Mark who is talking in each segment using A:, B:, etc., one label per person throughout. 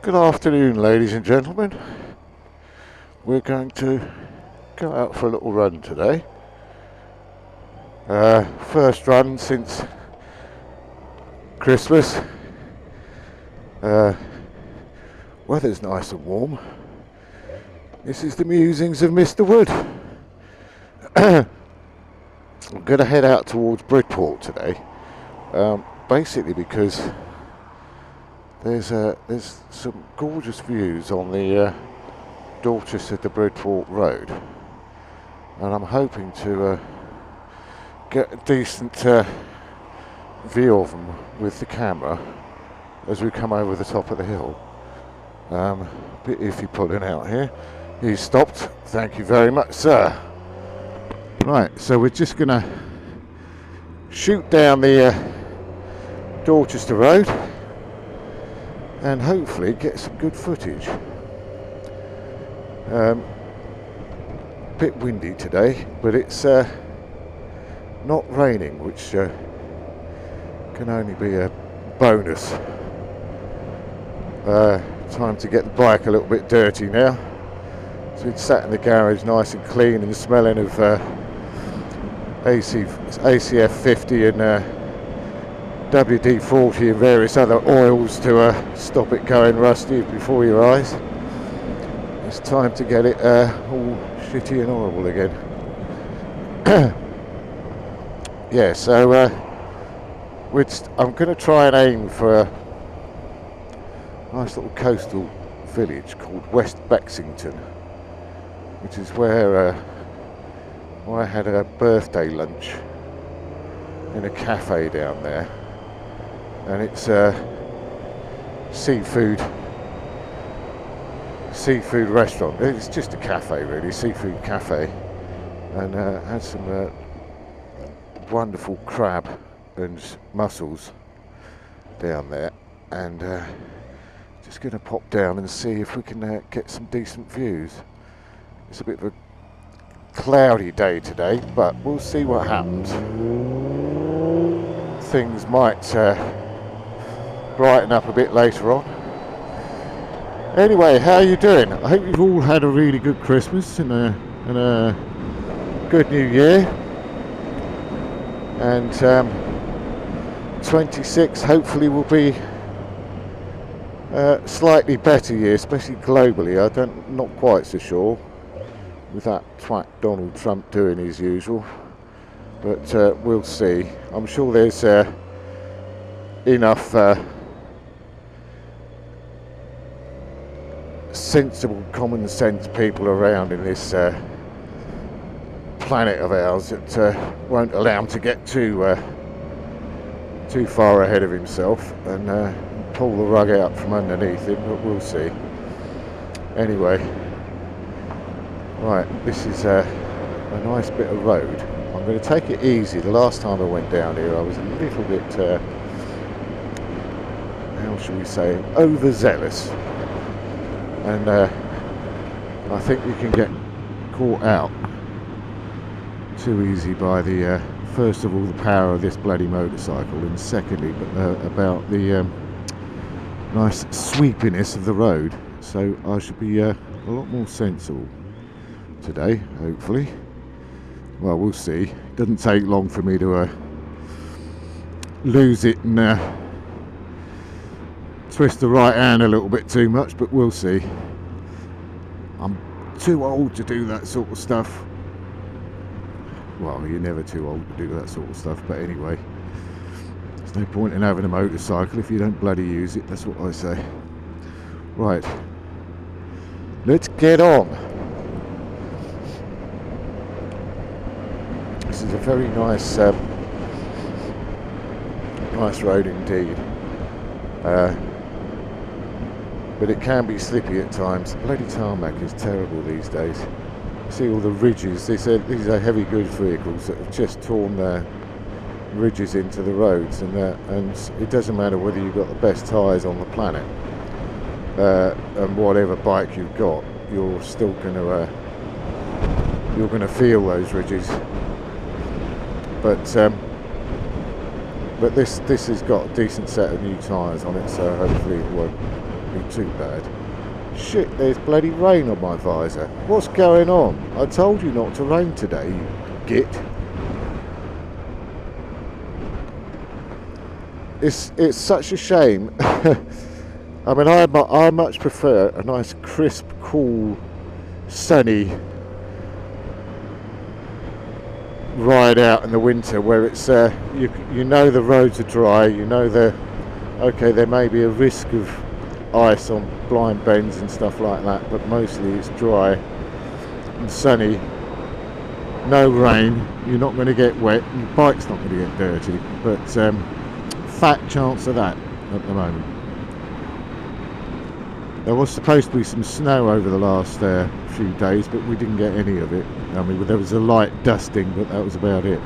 A: Good afternoon, ladies and gentlemen. We're going to go out for a little run today. First run since Christmas. Weather's nice and warm. This is the Musings of Mr Wood. I'm going to head out towards Bridport today, basically because there's some gorgeous views on the Dorchester to Bridport Road, and I'm hoping to get a decent view of them with the camera as we come over the top of the hill. A bit iffy pulling out here. He's stopped. Thank you very much, sir. Right, so we're just going to shoot down the Dorchester Road and hopefully get some good footage. Bit windy today, but it's not raining, which can only be a bonus. Time to get the bike a little bit dirty now. So it's sat in the garage nice and clean and smelling of ACF 50 and WD-40 and various other oils to stop it going rusty before your eyes. It's time to get it all shitty and horrible again. Yeah, so I'm going to try and aim for a nice little coastal village called West Bexington, which is where I had a birthday lunch in a cafe down there, and it's a seafood restaurant. It's just a cafe, really, seafood cafe, and had some wonderful crab and mussels down there, and just going to pop down and see if we can get some decent views. It's a bit of a cloudy day today, but we'll see what happens. Things might brighten up a bit later on. Anyway, how are you doing? I hope you've all had a really good Christmas and a good New Year. And 26 hopefully will be a slightly better year, especially globally. Not quite so sure with that twat Donald Trump doing his usual, but we'll see. I'm sure there's enough sensible, common sense people around in this planet of ours that won't allow him to get too far ahead of himself and pull the rug out from underneath him, but we'll see. Anyway, right, this is a nice bit of road. I'm going to take it easy. The last time I went down here I was a little bit how shall we say, overzealous, and I think you can get caught out too easy by the first of all the power of this bloody motorcycle, and secondly about the nice sweepiness of the road. So I should be a lot more sensible today, hopefully. Well, we'll see. It doesn't take long for me to lose it and twist the right hand a little bit too much, but we'll see. I'm too old to do that sort of stuff. Well, you're never too old to do that sort of stuff, but anyway, there's no point in having a motorcycle if you don't bloody use it, that's what I say. Right, let's get on. This is a very nice nice road indeed, but it can be slippy at times. The bloody tarmac is terrible these days. See all the ridges. These are heavy goods vehicles that have just torn their ridges into the roads, and it doesn't matter whether you've got the best tyres on the planet and whatever bike you've got, you're still going to feel those ridges. But this has got a decent set of new tyres on it, so hopefully be too bad. Shit, there's bloody rain on my visor. What's going on? I told you not to rain today, you git. It's such a shame. I mean, I much prefer a nice, crisp, cool, sunny ride out in the winter where it's you know the roads are dry, you know okay, there may be a risk of ice on blind bends and stuff like that, but mostly it's dry and sunny, no rain, you're not going to get wet, your bike's not going to get dirty, but fat chance of that at the moment. There was supposed to be some snow over the last few days, but we didn't get any of it. I mean, there was a light dusting, but that was about it.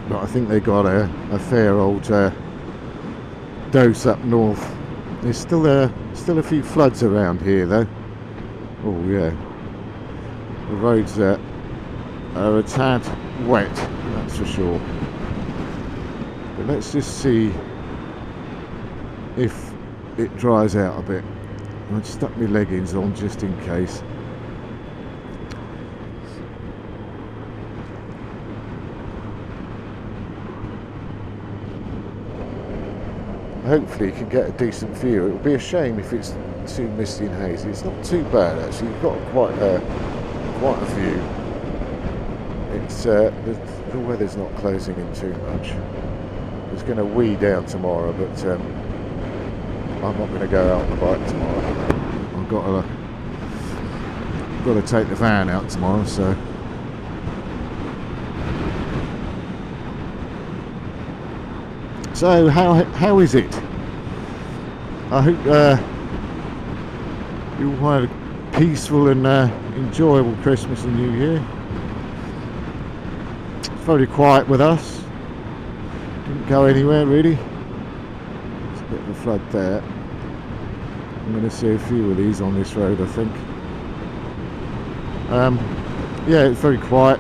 A: But I think they got a fair old dose up north. There's still a few floods around here, though. Oh yeah, the roads are a tad wet, that's for sure. But let's just see if it dries out a bit. I've stuck my leggings on just in case. Hopefully you can get a decent view. It would be a shame if it's too misty and hazy. It's not too bad actually. You've got quite a view. It's the weather's not closing in too much. It's going to wee down tomorrow, but I'm not going to go out on the bike tomorrow. I've got to take the van out tomorrow, so. So how is it? I hope you all had a peaceful and enjoyable Christmas and New Year. It's very quiet with us. Didn't go anywhere really. There's a bit of a flood there. I'm going to see a few of these on this road, I think. Yeah, it's very quiet.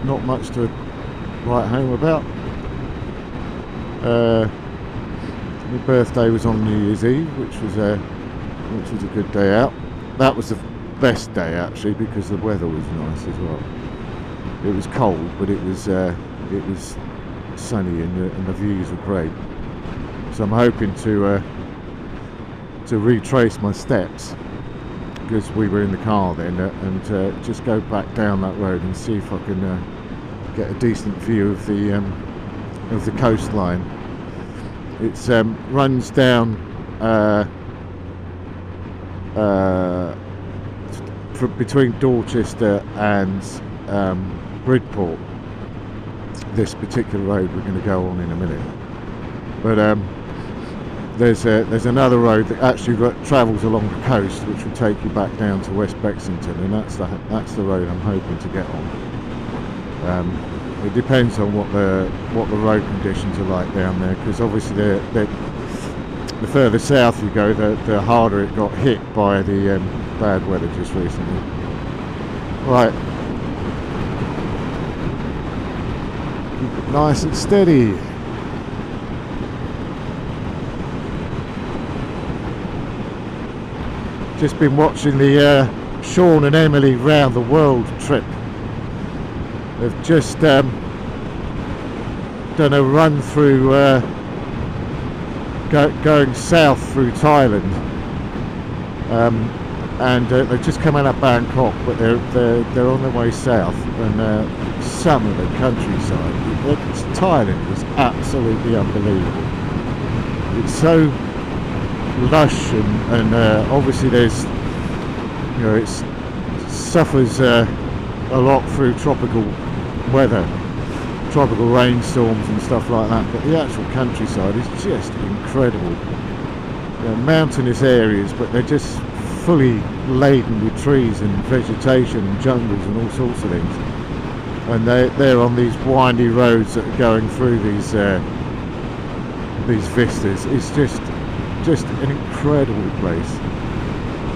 A: Not much to write home about. My birthday was on New Year's Eve, which was a good day out. That was the best day actually because the weather was nice as well. It was cold, but it was sunny and the views were great. So I'm hoping to retrace my steps because we were in the car then, and just go back down that road and see if I can get a decent view of the coastline. It runs down between Dorchester and Bridport. This particular road we're going to go on in a minute, but there's another road that actually travels along the coast, which will take you back down to West Bexington, and that's the road I'm hoping to get on. It depends on what the road conditions are like down there, because obviously the further south you go, the harder it got hit by the bad weather just recently. Right, keep it nice and steady. Just been watching the Sean and Emily round the world trip. They've just done a run through going south through Thailand, and they've just come out of Bangkok, but they're on their way south, and some of the countryside, Thailand is absolutely unbelievable. It's so lush, and obviously there's, you know, it suffers a lot through tropical weather, tropical rainstorms and stuff like that, but the actual countryside is just incredible. They're mountainous areas, but they're just fully laden with trees and vegetation and jungles and all sorts of things, and they're on these windy roads that are going through these vistas. It's just an incredible place,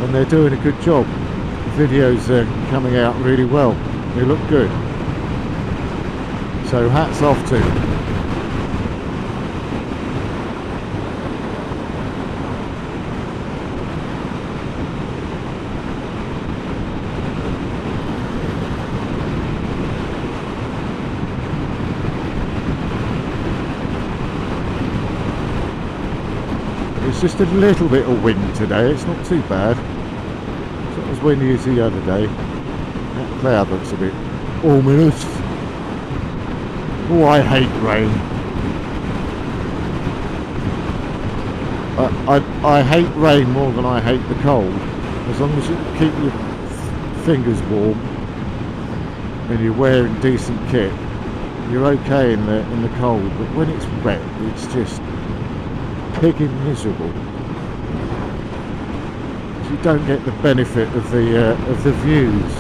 A: and they're doing a good job. The videos are coming out really well, they look good, so hats off to them. just a little bit of wind today. It's not too bad. It's not as windy as the other day. That cloud looks a bit ominous. Oh, I hate rain. I hate rain more than I hate the cold. As long as you keep your fingers warm and you're wearing decent kit, you're okay in the cold. But when it's wet, it's just picking miserable. You don't get the benefit of the views.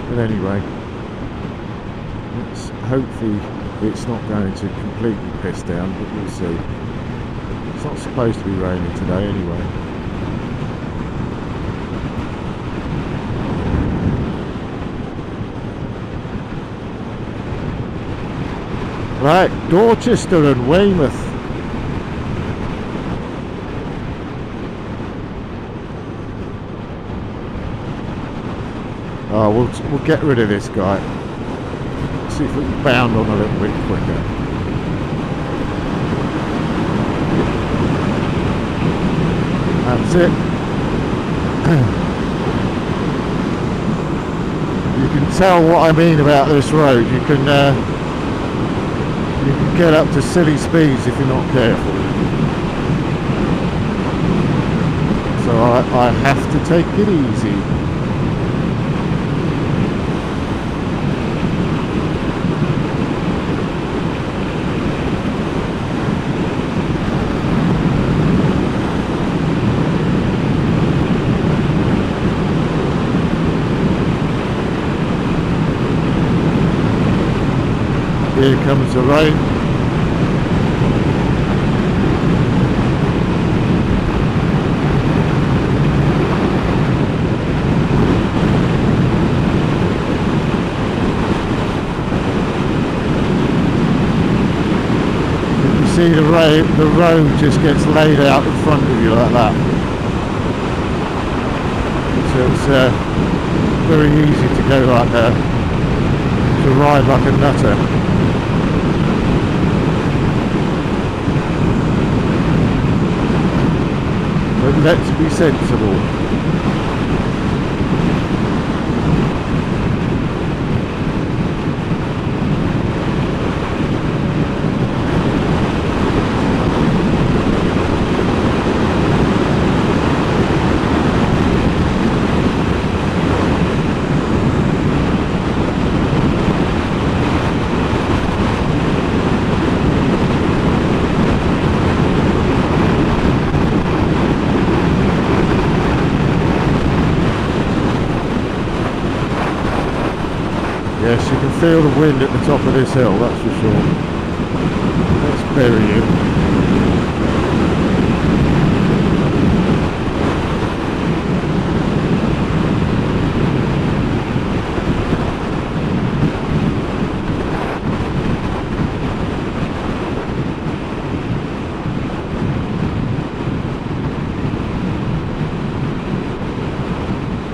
A: But anyway, hopefully it's not going to completely piss down, but we'll see. It's not supposed to be raining today anyway. Right, Dorchester and Weymouth. Oh, we'll get rid of this guy. See if we can bound on a little bit quicker. That's it. You can tell what I mean about this road. You can get up to silly speeds if you're not careful. So I have to take it easy. Here comes the rain. You can see the road just gets laid out in front of you like that. So it's very easy to go like that, to ride like a nutter. But let's be sensible. Yes, you can feel the wind at the top of this hill, that's for sure. Let's bury you.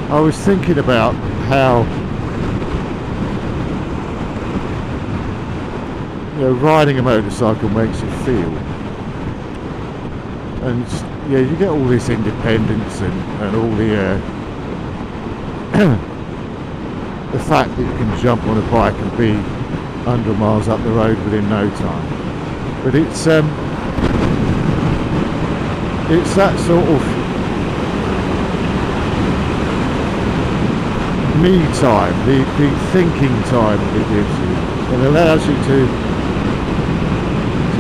A: I was thinking about how riding a motorcycle makes you feel, and yeah, you get all this independence and all the the fact that you can jump on a bike and be 100 miles up the road within no time. But it's that sort of me time, the thinking time that it gives you. It allows you to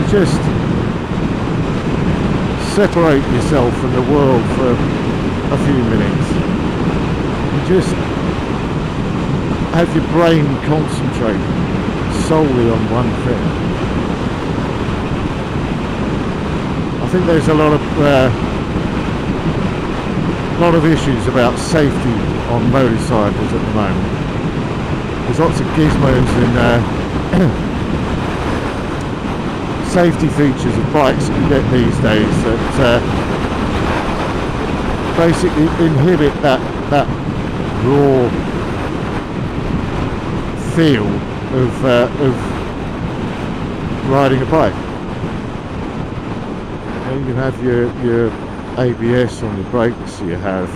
A: just separate yourself from the world for a few minutes. You just have your brain concentrate solely on one thing. I think there's a lot of issues about safety on motorcycles at the moment. There's lots of gizmos and safety features of bikes that you get these days that basically inhibit that raw feel of riding a bike. You have your ABS on the brakes, you have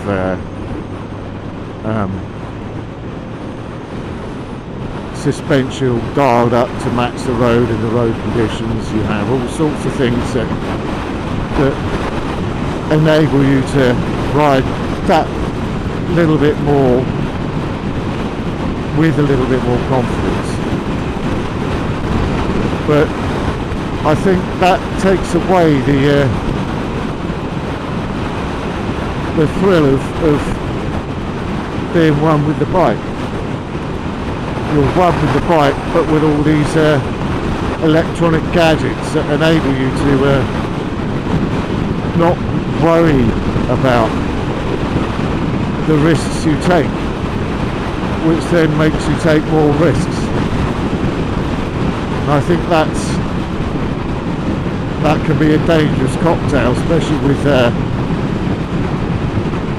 A: suspension dialed up to match the road and the road conditions. You have all sorts of things that enable you to ride that little bit more with a little bit more confidence. But I think that takes away the thrill of being one with the bike. You're one with the bike, but with all these electronic gadgets that enable you to not worry about the risks you take, which then makes you take more risks. And I think that can be a dangerous cocktail, especially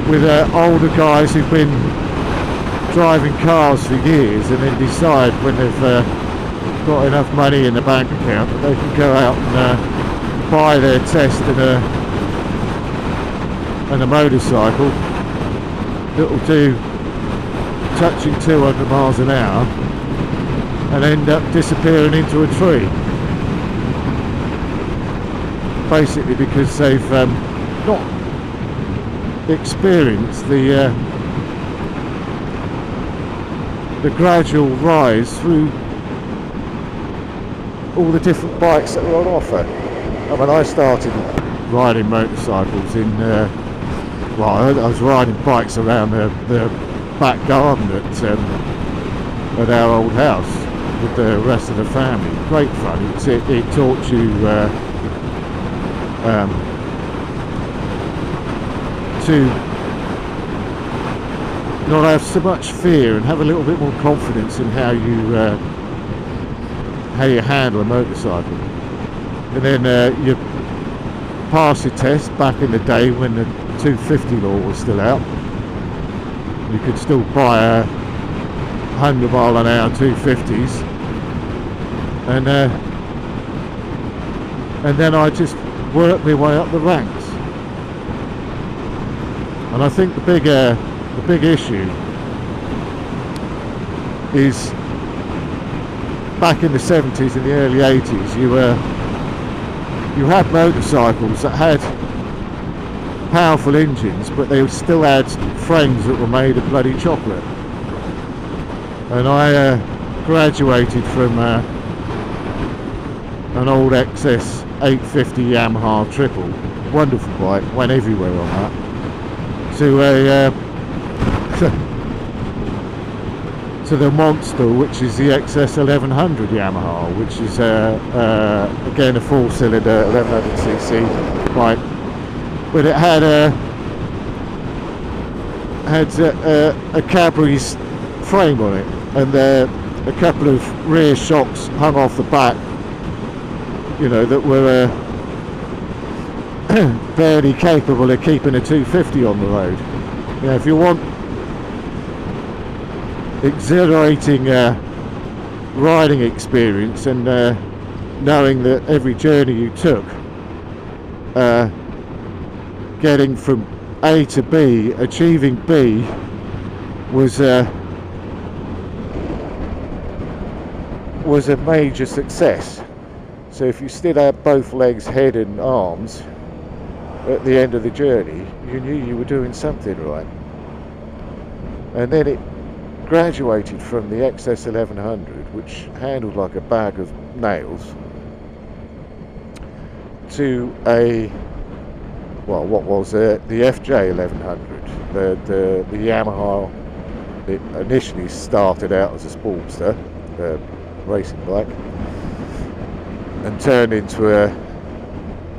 A: with older guys who've been driving cars for years and then decide when they've got enough money in the bank account that they can go out and buy their test and a motorcycle that'll do touching 200 miles an hour and end up disappearing into a tree, basically because they've not experienced the gradual rise through all the different bikes that are on offer. I mean, I started riding motorcycles in I was riding bikes around the back garden at our old house with the rest of the family. Great fun. It taught you to not have so much fear and have a little bit more confidence in how you handle a motorcycle. And then you pass your test back in the day when the 250 law was still out. You could still buy a 100 mile an hour 250s, and then I just worked my way up the ranks. And I think the big issue is back in the 70s and the early 80s, you had motorcycles that had powerful engines, but they still had frames that were made of bloody chocolate. And I graduated from an old XS 850 Yamaha triple, wonderful bike, went everywhere on that, to to the monster, which is the XS 1100 Yamaha, which is again a 4-cylinder 1100cc bike, but it had a Cadbury's frame on it, and a couple of rear shocks hung off the back, you know, that were barely capable of keeping a 250 on the road. You know, if you want exhilarating riding experience and knowing that every journey you took, getting from A to B, achieving B was a major success. So if you still had both legs, head and arms at the end of the journey, you knew you were doing something right. And then it graduated from the XS 1100, which handled like a bag of nails, to what was the FJ 1100, the Yamaha. It initially started out as a Sportster, racing bike, and turned into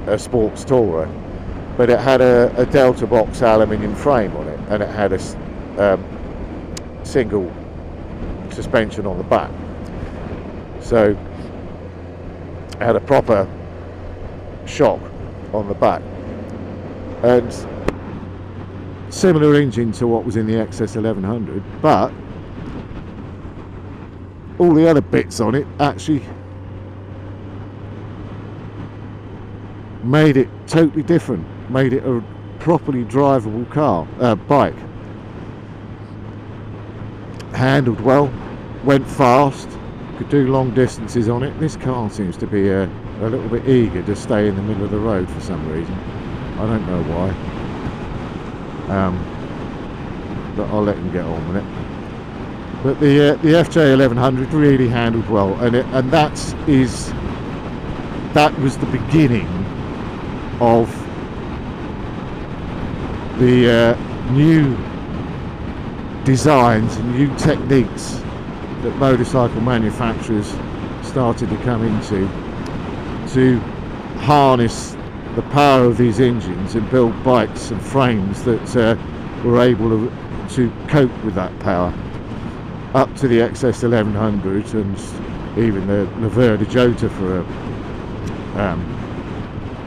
A: a sports tourer, but it had a Delta Box aluminium frame on it, and it had a single suspension on the back, so it had a proper shock on the back, and similar engine to what was in the XS 1100, but all the other bits on it actually made it totally different, made it a properly drivable bike. Handled well, went fast, could do long distances on it. This car seems to be a little bit eager to stay in the middle of the road for some reason. I don't know why. But I'll let him get on with it. But the FJ1100 really handled well, and that was the beginning of the new designs and new techniques that motorcycle manufacturers started to come into to harness the power of these engines and build bikes and frames that were able to cope with that power, up to the XS1100 and even the Laverda Jota for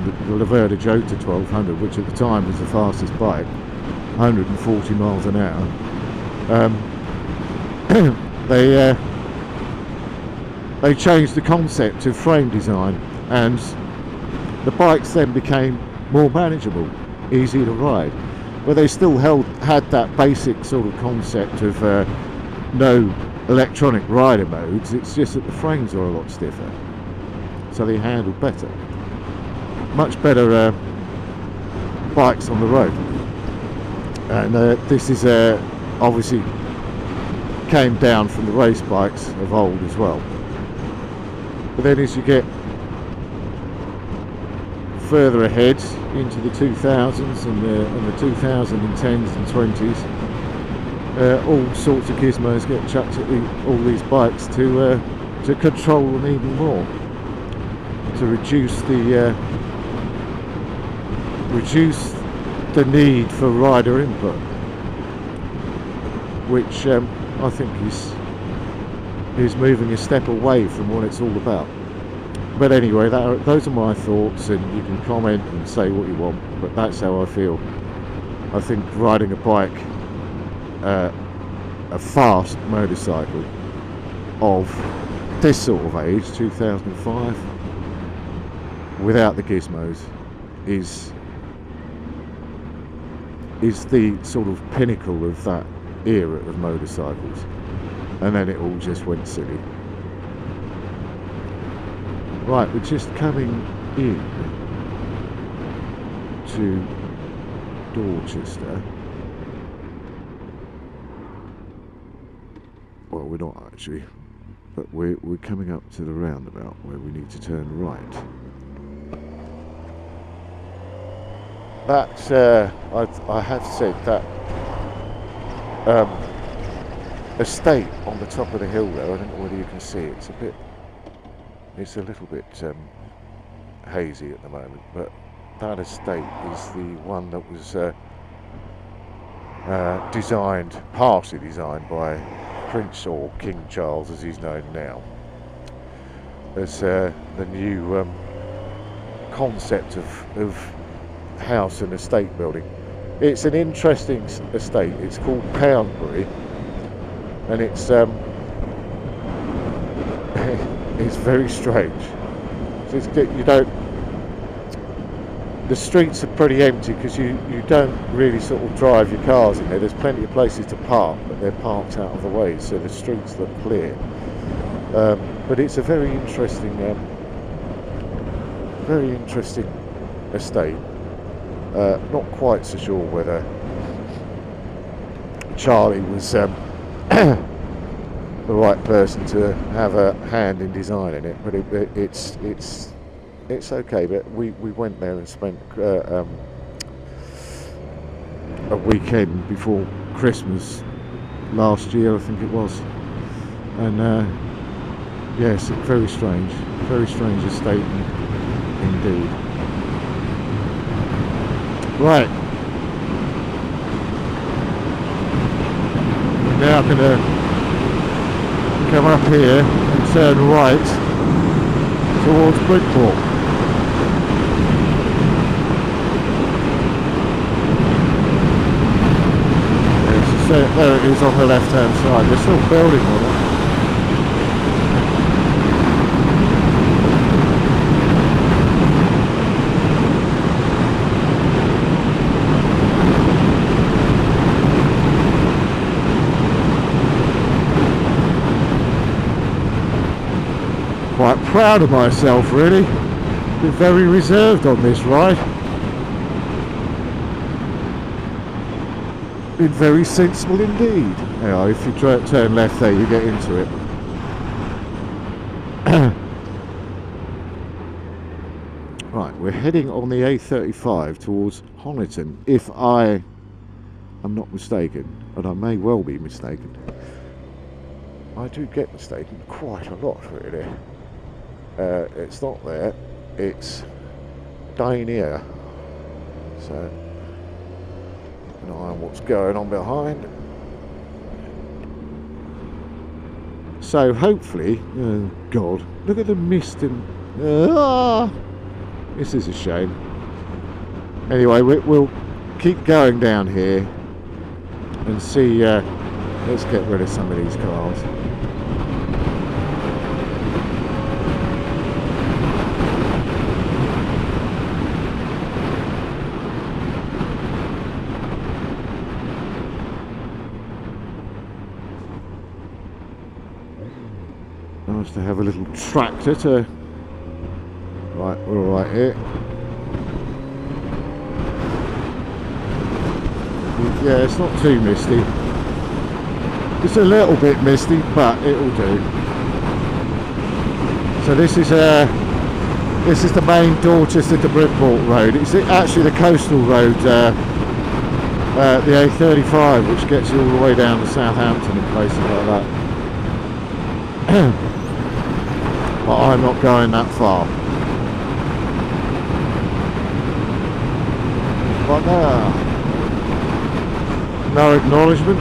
A: the Laverda Jota 1200, which at the time was the fastest bike, 140 miles an hour. They changed the concept of frame design, and the bikes then became more manageable, easier to ride, but they still had that basic sort of concept of no electronic rider modes. It's just that the frames are a lot stiffer, so they handled better, much better bikes on the road. And this is obviously came down from the race bikes of old as well. But then as you get further ahead into the 2000s and the 2010s and 20s, all sorts of gizmos get chucked at all these bikes to control them even more, to reduce the need for rider input, which I think is moving a step away from what it's all about. But anyway, those are my thoughts, and you can comment and say what you want, but that's how I feel. I think riding a bike, a fast motorcycle of this sort of age, 2005, without the gizmos, is the sort of pinnacle of that era of motorcycles, and then it all just went silly. Right, we're just coming in to Dorchester. Well, we're not actually, but we're coming up to the roundabout where we need to turn right. That I have said that estate on the top of the hill there, I don't know whether you can see it, it's a little bit hazy at the moment, but that estate is the one that was partially designed by Prince, or King Charles as he's known now, as the new concept of house and estate building. It's an interesting estate. It's called Poundbury, and it's it's very strange. The streets are pretty empty because you don't really sort of drive your cars in there. There's plenty of places to park, but they're parked out of the way, so the streets look clear. But it's a very interesting estate. Not quite so sure whether Charlie was the right person to have a hand in designing it, but it's okay. But we went there and spent a weekend before Christmas last year, I think it was, and yes, very strange estate indeed. Right, we're now going to come up here and turn right towards Bridport. So there it is on the left hand side. They're still building on it. quite proud of myself, really. Been very reserved on this ride. Been very sensible indeed. Anyway, if you turn left there, you get into it. Right, we're heading on the A35 towards Honiton, if I am not mistaken, and I may well be mistaken. I do get mistaken quite a lot, really. It's not there, it's down here. So, keep an eye on what's going on behind. So hopefully, oh God, look at the mist and this is a shame. Anyway, we'll keep going down here and see. Let's get rid of some of these cars. Nice to have a little tractor to. Right, we're all right here. Yeah, it's not too misty. It's a little bit misty, but it'll do. So this is the main Dorchester to Bridport road. It's actually the coastal road, the A35, which gets you all the way down to Southampton and places like that. But I'm not going that far. But no acknowledgement.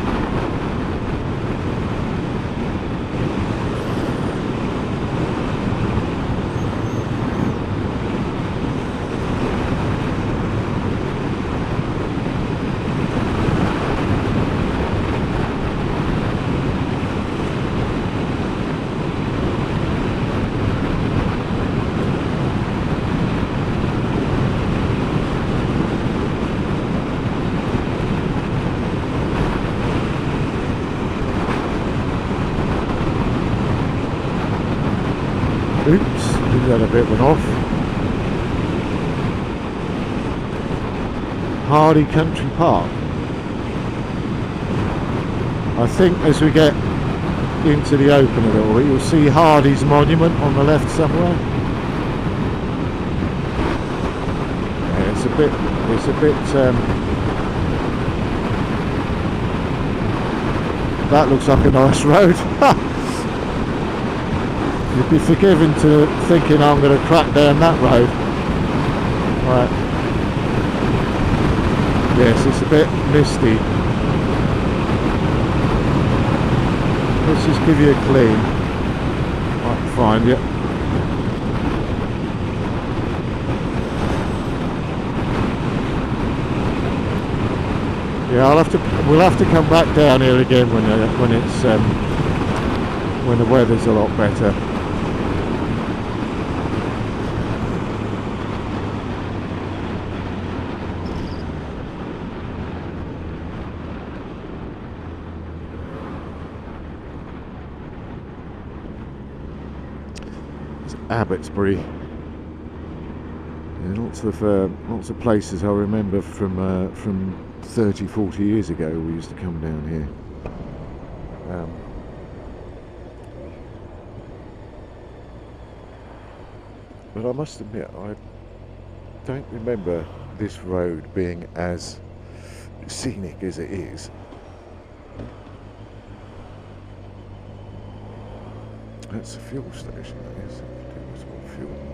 A: Oops, we got a bit of an off. Hardy Country Park. I think as we get into the open a little bit, you'll see Hardy's monument on the left somewhere. Yeah, it's a bit that looks like a nice road. You'd be forgiven to thinking I'm going to crack down that road. Right. Yes, it's a bit misty. Let's just give you a clean. I can find you. Yeah, we'll have to come back down here again when the weather's a lot better. Abbotsbury. Yeah, lots of places I remember from 30-40 years ago. We used to come down here. But I must admit, I don't remember this road being as scenic as it is. That's a fuel station, that is. Fuel.